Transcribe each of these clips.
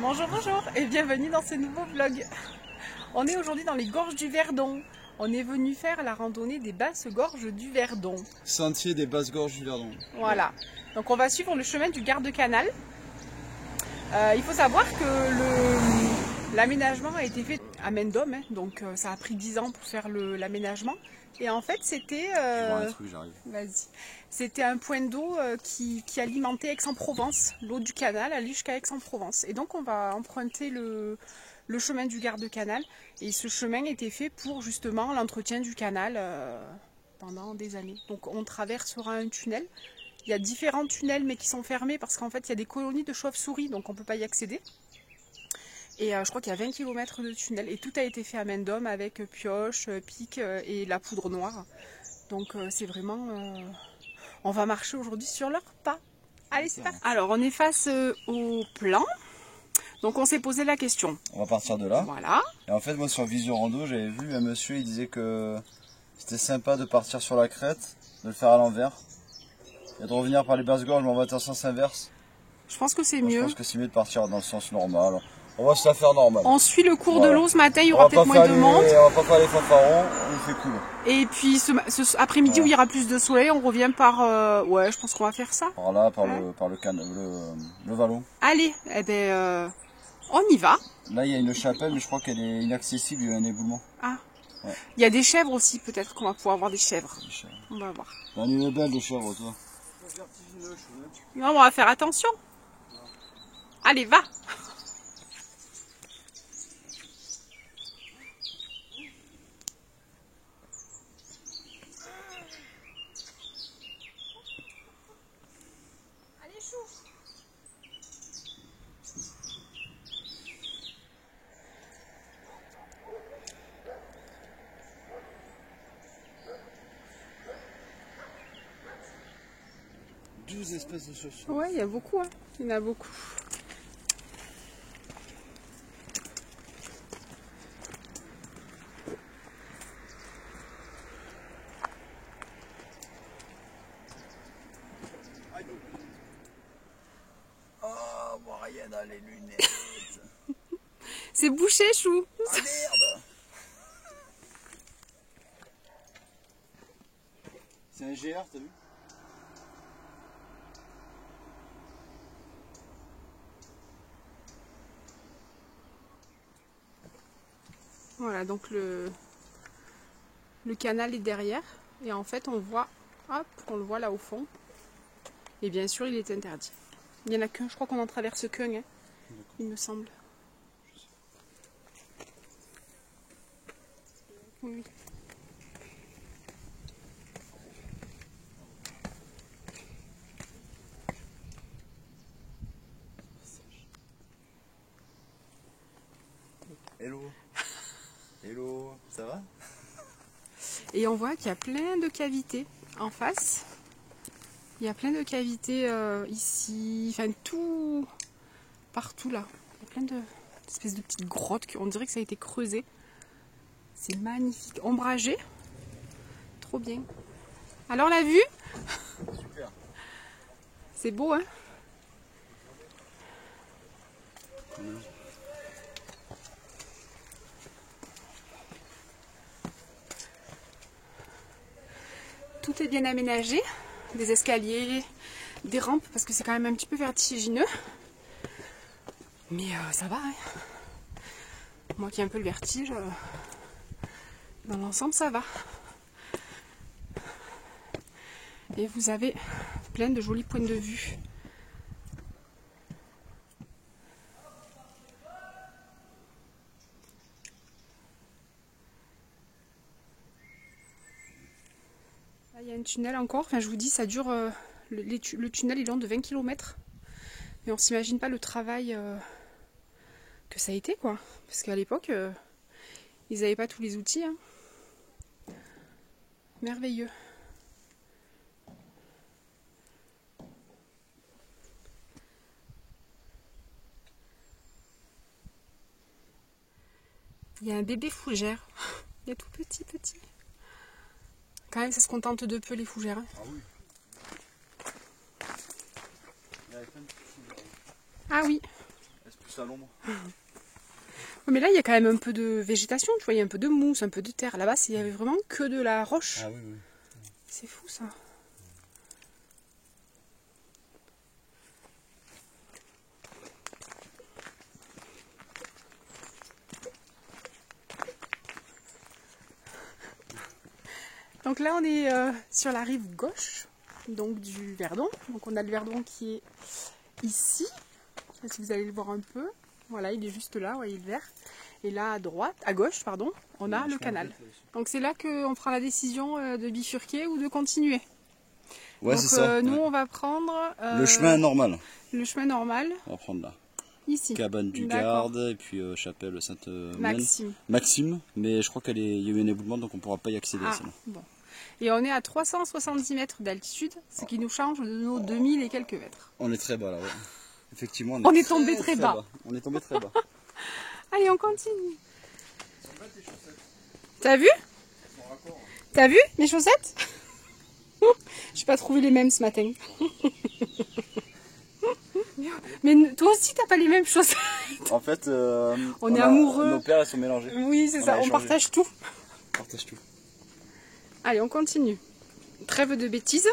Bonjour, bonjour et bienvenue dans ce nouveau vlog. On est aujourd'hui dans les gorges du Verdon. On est venu faire la randonnée des basses gorges du Verdon. Sentier des basses gorges du Verdon. Voilà. Donc on va suivre le chemin du garde-canal. Il faut savoir que l'aménagement a été fait à main d'homme, donc ça a pris 10 ans pour faire l'aménagement. Et en fait c'était c'était un point d'eau qui alimentait Aix-en-Provence. L'eau du canal allait jusqu'à Aix-en-Provence. Et donc on va emprunter le chemin du garde-canal. Et ce chemin était fait pour justement l'entretien du canal pendant des années. Donc on traversera un tunnel. Il y a différents tunnels mais qui sont fermés parce qu'en fait il y a des colonies de chauves-souris, donc on ne peut pas y accéder. Et je crois qu'il y a 20 km de tunnel et tout a été fait à main d'homme avec pioche, pic et la poudre noire. Donc c'est vraiment... On va marcher aujourd'hui sur leurs pas. Allez, c'est parti. Alors on est face au plan. Donc on s'est posé la question. On va partir de là. Voilà. Et en fait moi sur Vision Rando j'avais vu un monsieur, il disait que c'était sympa de partir sur la crête, de le faire à l'envers. Et de revenir par les basses gorges mais on va être en sens inverse. Je pense que c'est mieux. Je pense que c'est mieux de partir dans le sens normal. On va se la faire normal. On suit le cours de l'eau ce matin, il y aura peut-être moins de monde. On va pas faire les fanfarons, on fait cool. Et puis ce après-midi où il y aura plus de soleil, on revient par... ouais, je pense qu'on va faire ça. Par là, par le vallon. Allez, eh ben, on y va. Là il y a une chapelle mais je crois qu'elle est inaccessible, il y a un éboulement. Ah. Ouais. Il y a des chèvres aussi, peut-être qu'on va pouvoir voir des chèvres. On va voir. On est belle de chèvres toi. Non, on va faire attention. Allez, va. Allez, chou. Espèces de chauves-souris. Ouais, il y a beaucoup, hein. Il y en a beaucoup. Oh, moi rien dans les lunettes. C'est bouché, chou. Ah merde. C'est un GR, t'as vu? Voilà, donc le canal est derrière. Et en fait, on voit, hop, on le voit là au fond. Et bien sûr, il est interdit. Il n'y en a qu'un, je crois qu'on en traverse qu'un, hein, il me semble. Oui, oui. Hello. Hello, ça va? Et on voit qu'il y a plein de cavités en face. Il y a plein de cavités ici, enfin tout, partout là. Il y a plein d'espèces de petites grottes, on dirait que ça a été creusé. C'est magnifique, ombragé. Trop bien. Alors la vue? Super. C'est beau, hein? Tout est bien aménagé, des escaliers, des rampes, parce que c'est quand même un petit peu vertigineux. Mais ça va, hein. Moi qui ai un peu le vertige, dans l'ensemble ça va. Et vous avez plein de jolis points de vue. Là, il y a un tunnel encore, enfin je vous dis, ça dure, le tunnel est long de 20 km. Mais on s'imagine pas le travail que ça a été, quoi. Parce qu'à l'époque, ils n'avaient pas tous les outils, hein. Merveilleux. Il y a un bébé fougère. Il est tout petit. Quand même, ça se contente de peu les fougères, hein. Ah oui. Ah oui. plus à l'ombre. Mais là, il y a quand même un peu de végétation, tu vois, il y a un peu de mousse, un peu de terre. Là-bas, il y avait vraiment que de la roche. Ah oui, oui. C'est fou, ça. Donc là, on est sur la rive gauche donc du Verdon. Donc on a le Verdon qui est ici. Je sais pas si vous allez le voir un peu. Voilà, il est juste là, vous voyez le vert. Et là, à droite, à gauche, pardon, on a le canal. Donc c'est là qu'on fera la décision de bifurquer ou de continuer. Ouais, c'est ça. Nous, on va prendre... le chemin normal. Le chemin normal. On va prendre là. Ici. Cabane du Garde, et puis chapelle Maxime. Maxime, mais je crois qu'il y a eu un éboulement, donc on ne pourra pas y accéder. Ah, bon. Et on est à 370 mètres d'altitude, ce qui nous change de nos 2000 et quelques mètres. On est très bas là, ouais. Effectivement, on est tombé très bas. On est tombé très bas. Allez, on continue. T'as vu? T'as vu mes chaussettes? J'ai pas trouvé les mêmes ce matin. Mais toi aussi, t'as pas les mêmes chaussettes. En fait, on est amoureux. Nos pères, ils sont mélangés. Oui, c'est ça, on partage tout. On partage tout. Allez, on continue. Trêve de bêtises.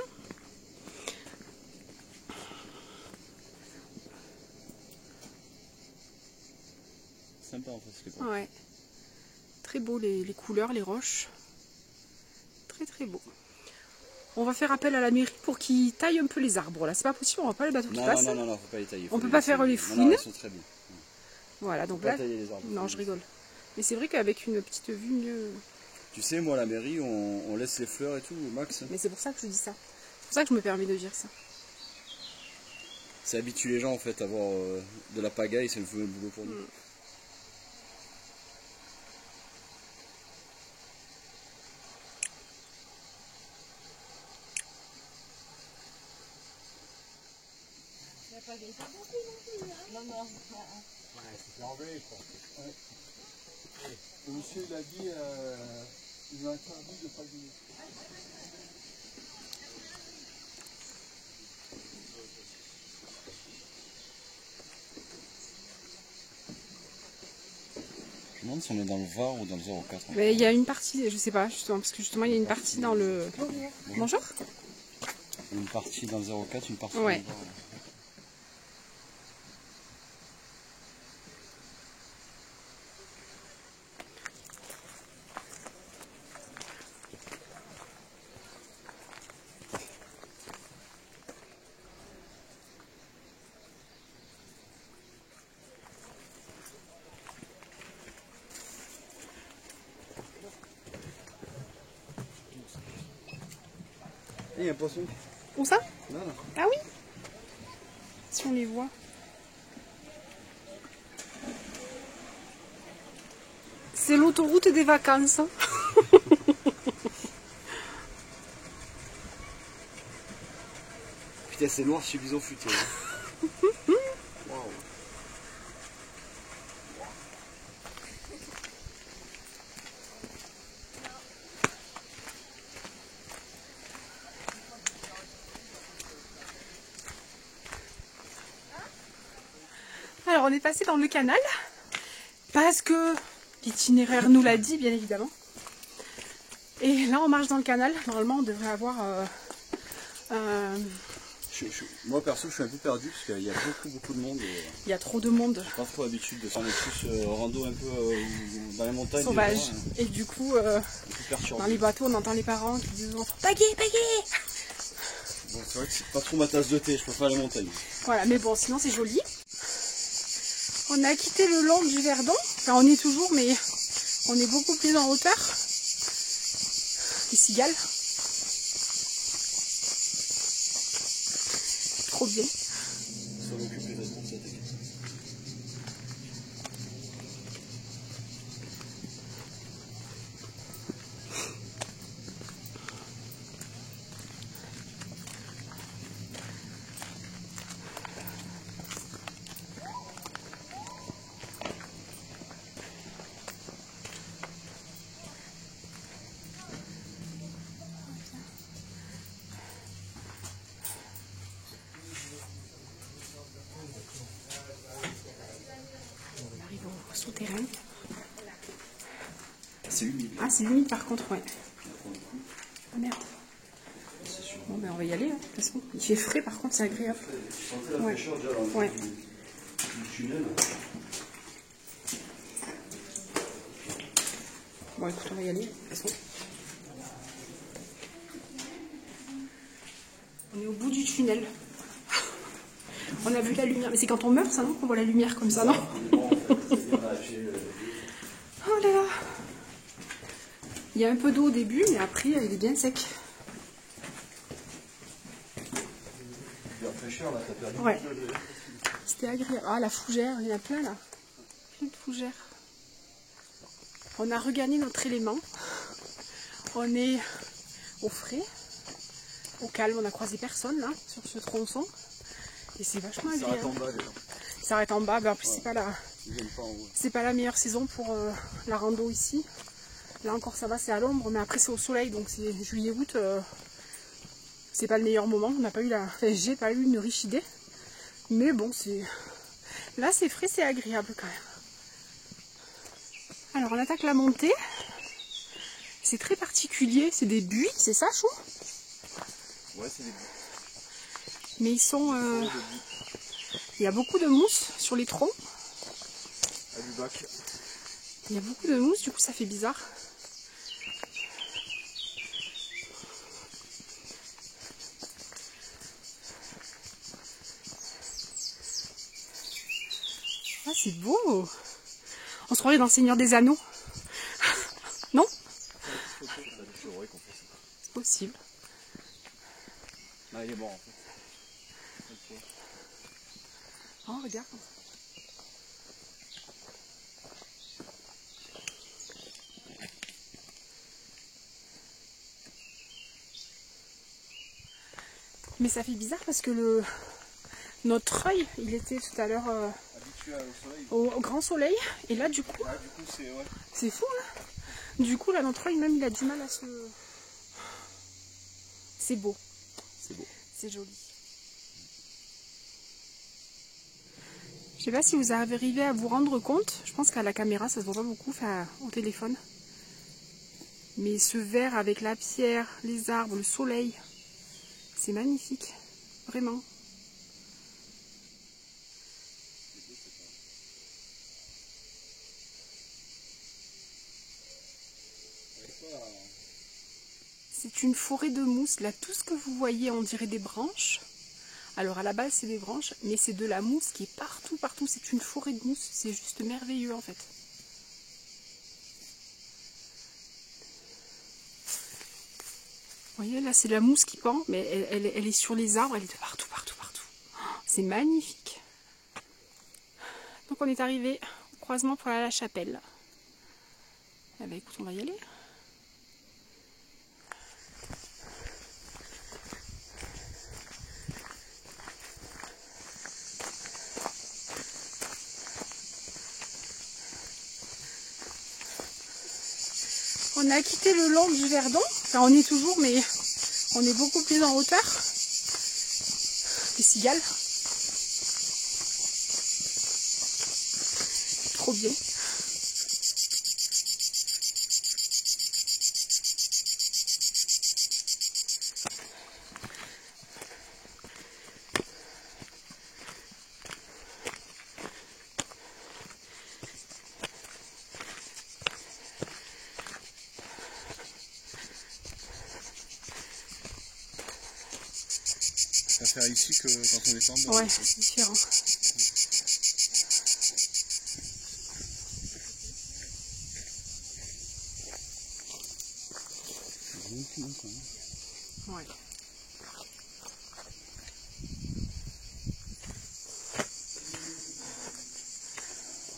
Sympa en fait ce que ouais. Très beau les couleurs, les roches. Très très beau. On va faire appel à la mairie pour qu'ils taillent un peu les arbres. Là, c'est pas possible, on va pas les bateaux qui passent. Non, faut pas les tailler. On peut pas faire les fouines. Non, ils sont très bien. Voilà, donc faut là. pas tailler les arbres, non, je rigole. Mais c'est vrai qu'avec une petite vue mieux. Tu sais, moi, à la mairie, on laisse les fleurs et tout, max. Mais c'est pour ça que je dis ça. C'est pour ça que je me permets de dire ça. Ça habitue les gens en fait à avoir de la pagaille, ça nous fait le boulot pour nous. La pagaille, c'est beaucoup non plus. Non. Ouais, c'est enlevé quoi. Ouais. Le monsieur il a dit, il m'a interdit de pagayer. Je me demande si on est dans le Var ou dans le 04. Mais il y a une partie, je sais pas, justement, parce que justement il y a une partie dans le... Bonjour. Une partie dans le 04, une partie ouais. dans le Var. Il y a un poisson. Où ça? Là. Ah oui. Si on les voit. C'est l'autoroute des vacances. Hein. Putain, c'est noir chez Bison Futé. Wow. Alors on est passé dans le canal parce que l'itinéraire nous l'a dit bien évidemment. Et là on marche dans le canal, normalement on devrait avoir... Moi perso je suis un peu perdu parce qu'il y a beaucoup de monde. Il y a trop de monde. J'ai pas trop l'habitude de faire des plus rando un peu dans les montagnes. Sauvage. Déjà, et du coup dans les bateaux on entend les parents qui disent aux enfants pagaie, pagaie. Bon, c'est vrai que c'est pas trop ma tasse de thé, je préfère les montagnes. Voilà, mais bon sinon c'est joli. On a quitté le long du Verdon, enfin on y est toujours mais on est beaucoup plus en hauteur. Les cigales. Trop bien. Ça va occuper la seconde, ça t'inquiète. souterrain. C'est humide. Ah, c'est humide par contre, ouais. Ah merde. Bon, ben on va y aller, hein, de toute façon. Il fait frais, par contre, c'est agréable. Tu sentais la fraîcheur déjà dans Ouais. du tunnel. Bon, écoute, on va y aller, de toute façon. On est au bout du tunnel. On a vu la lumière. Mais c'est quand on meurt, ça, non, qu'on voit la lumière comme ça, non? Oh là là. Il y a un peu d'eau au début, mais après, il est bien sec. La fraîcheur, là, t'as perdu. Ouais. C'était agréable. Ah, la fougère, il y en a plein, là. Plein de fougères. On a regagné notre élément. On est au frais, au calme. On a croisé personne, là, sur ce tronçon. Et c'est vachement agréable. Ça arrête en bas, déjà. Ça arrête en bas, mais en plus, Ouais. c'est pas la meilleure saison pour la rando ici. Là encore ça va, c'est à l'ombre, mais après c'est au soleil, donc c'est juillet-août, c'est pas le meilleur moment. On n'a pas eu enfin, j'ai pas eu une riche idée, mais bon, là c'est frais, c'est agréable quand même. Alors on attaque la montée. C'est très particulier, c'est des buis, c'est ça, Chou? Ouais, c'est des buis. Mais ils sont, il y a beaucoup de mousse sur les troncs. À du bac. Il y a beaucoup de mousse, du coup ça fait bizarre. Ah, c'est beau! On se croirait dans le Seigneur des Anneaux. Non? C'est possible. Ah, il est mort en fait. Oh, regarde. Mais ça fait bizarre parce que notre œil, il était tout à l'heure Habitué au soleil. au grand soleil. Et là, du coup, Ah, du coup, c'est. Ouais. c'est fou, là. Du coup, là, notre œil, même, il a du mal à se... C'est beau. C'est beau. C'est joli. Je sais pas si vous arrivez à vous rendre compte. Je pense qu'à la caméra, ça se voit pas beaucoup, enfin, au téléphone. Mais ce vert avec la pierre, les arbres, le soleil, c'est magnifique. Vraiment. C'est une forêt de mousse. Là, tout ce que vous voyez, on dirait des branches. Alors, à la base, c'est des branches, mais c'est de la mousse qui est partout, partout. C'est une forêt de mousse. C'est juste merveilleux, en fait. Vous voyez, là, c'est la mousse qui pend, mais elle est sur les arbres. Elle est de partout, partout, partout. C'est magnifique. Donc, on est arrivé au croisement pour aller à la chapelle. Eh bien, écoute, on va y aller. On a quitté le long du Verdon. Enfin, on y est toujours, mais on est beaucoup plus en hauteur. Les cigales. Trop bien. Ça faire ici que quand on descend. Ouais, c'est différent. Ouais.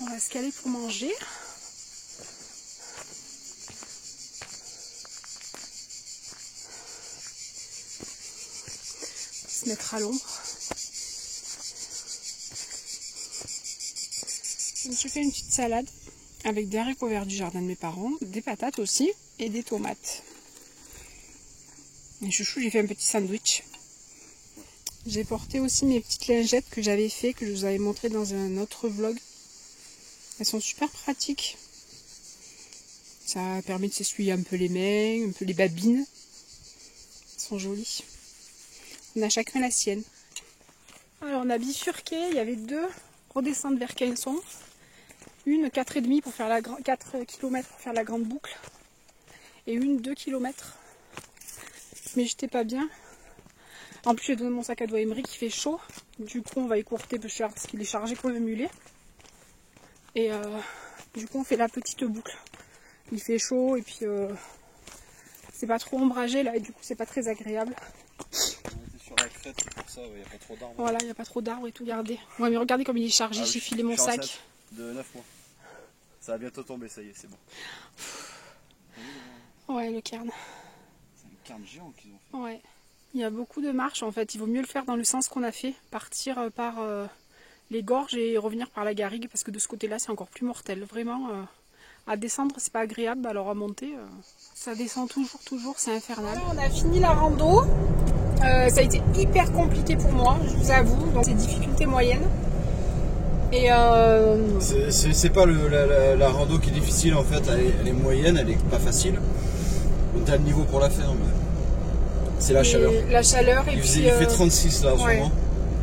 On va se caler pour manger. Se mettre à l'ombre. Je me suis fait une petite salade avec des haricots verts du jardin de mes parents, des patates aussi et des tomates. Et chouchou, j'ai fait un petit sandwich. J'ai porté aussi mes petites lingettes que j'avais fait, que je vous avais montré dans un autre vlog. Elles sont super pratiques. Ça permet de s'essuyer un peu les mains, un peu les babines. Elles sont jolies. On a chacun la sienne. Alors on a bifurqué, il y avait 2 redescentes vers Quinson. Une 4,5 pour faire 4 km pour faire la grande boucle. Et une 2 km. Mais j'étais pas bien. En plus j'ai donné mon sac à dos à Emery qui fait chaud. Du coup on va écourter peu cher parce qu'il est chargé comme un mulet. Et du coup on fait la petite boucle. Il fait chaud et puis c'est pas trop ombragé là et du coup c'est pas très agréable. On était sur la crête, c'est pour ça, il n'y a pas trop d'arbres. Voilà, il n'y a pas trop d'arbres et tout, regardez. Ouais mais regardez comme il est chargé, Ah oui, j'ai filé mon sac. enceinte de 9 mois. Ça va bientôt tomber, ça y est, c'est bon. Ouais, le cairn. C'est un cairn géant qu'ils ont fait. Ouais. Il y a beaucoup de marches en fait, il vaut mieux le faire dans le sens qu'on a fait, partir par les gorges et revenir par la garrigue parce que de ce côté-là c'est encore plus mortel. Vraiment, à descendre c'est pas agréable, alors à monter ça descend toujours, c'est infernal. Voilà, on a fini la rando, ça a été hyper compliqué pour moi, je vous avoue, donc c'est difficulté moyenne. Et c'est pas la rando qui est difficile en fait, elle est moyenne, elle est pas facile. On a le niveau pour la faire, mais c'est la chaleur. La chaleur et il fait 36 là en ce moment.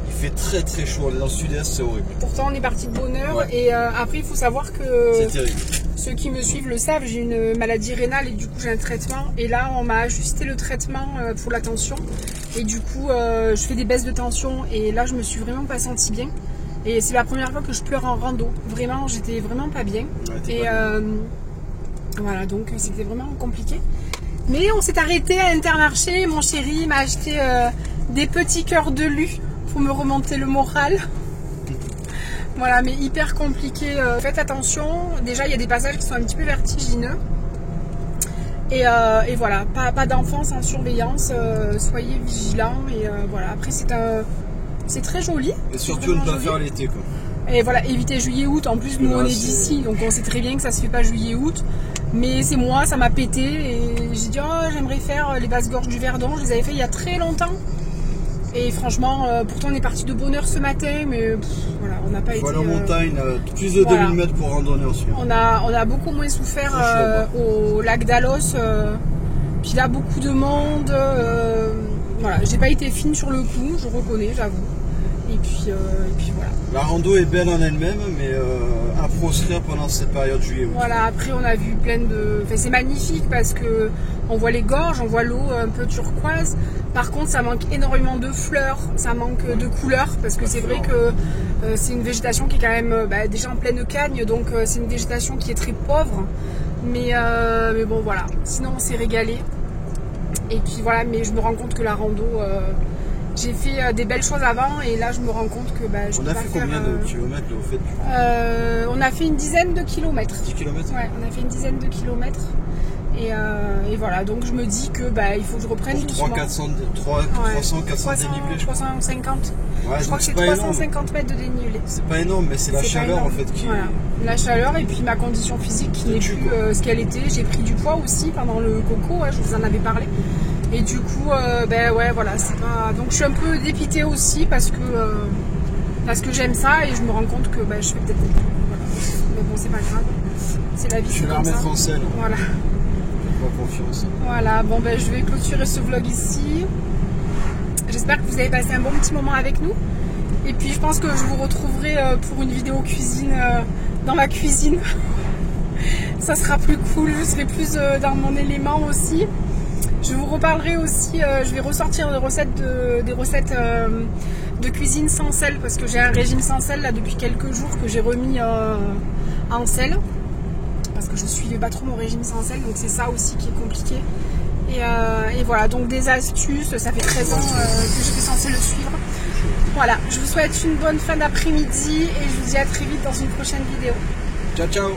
Il fait très très chaud, on est dans le sud-est, c'est horrible. Pourtant on est parti de bonne heure et après il faut savoir que c'est terrible. Ceux qui me suivent le savent, j'ai une maladie rénale et du coup j'ai un traitement. Et là on m'a ajusté le traitement pour la tension. Et du coup je fais des baisses de tension et là je me suis vraiment pas sentie bien. Et c'est la première fois que je pleure en rando. Vraiment, j'étais vraiment pas bien. Ouais, et voilà, donc c'était vraiment compliqué. Mais on s'est arrêté à Intermarché. Mon chéri m'a acheté des petits cœurs de lu pour me remonter le moral. Voilà, mais hyper compliqué. Faites attention. Déjà, il y a des passages qui sont un petit peu vertigineux. Et voilà, pas d'enfants sans surveillance. Soyez vigilants. Et voilà, après c'est très joli. Et surtout ne pas faire l'été quoi. Et voilà, éviter juillet-août. En plus, nous on est d'ici, donc on sait très bien que ça se fait pas juillet-août. Mais c'est moi, ça m'a pété. Et j'ai dit, oh, j'aimerais faire les basses gorges du Verdon. Je les avais fait il y a très longtemps. Et franchement, pourtant on est parti de bonne heure ce matin, mais voilà, on n'a pas été. Voilà, montagne, plus de 2000 mètres pour randonner ensuite. On a beaucoup moins souffert au lac d'Alos. Puis là, beaucoup de monde. Voilà, j'ai pas été fine sur le coup, je reconnais, j'avoue. Et puis voilà. La rando est belle en elle-même, mais à proscrire pendant cette période juillet-août. Voilà, après on a vu plein de... Enfin, c'est magnifique parce que on voit les gorges, on voit l'eau un peu turquoise. Par contre, ça manque énormément de fleurs, ça manque de couleurs parce que c'est vrai que c'est une végétation qui est quand même déjà en pleine cagne, donc c'est une végétation qui est très pauvre. Mais bon, voilà. Sinon, on s'est régalé. Et puis voilà, mais je me rends compte que la rando... j'ai fait des belles choses avant et là je me rends compte que je peux pas faire... On a fait combien de kilomètres là, au fait on a fait une dizaine de kilomètres. 10 kilomètres. Ouais, on a fait une dizaine de kilomètres. Et voilà, donc je me dis que il faut que je reprenne doucement. 300, 400 dénivelés. 350. Ouais, je crois que c'est 350 mètres de dénivelé. C'est pas énorme, mais c'est la chaleur en fait qui... Voilà. La chaleur et puis ma condition physique qui n'est plus ce qu'elle était. J'ai pris du poids aussi pendant le coco, je vous en avais parlé. Et du coup, ouais, voilà, c'est pas... Donc je suis un peu dépitée aussi parce que j'aime ça et je me rends compte que je fais peut-être... Voilà. Mais bon, c'est pas grave. C'est la vie. Je vais la remettre en scène. Voilà. Confiance. Voilà, bon je vais clôturer ce vlog ici. J'espère que vous avez passé un bon petit moment avec nous. Et puis je pense que je vous retrouverai pour une vidéo cuisine dans ma cuisine. Ça sera plus cool, je serai plus dans mon élément aussi. Je vous reparlerai aussi, je vais ressortir des recettes de cuisine sans sel parce que j'ai un régime sans sel là depuis quelques jours que j'ai remis en sel. Parce que je suivais pas trop mon régime sans sel, donc c'est ça aussi qui est compliqué. Et voilà, donc des astuces, ça fait 13 ans que j'étais censée le suivre. Voilà, je vous souhaite une bonne fin d'après-midi et je vous dis à très vite dans une prochaine vidéo. Ciao ciao.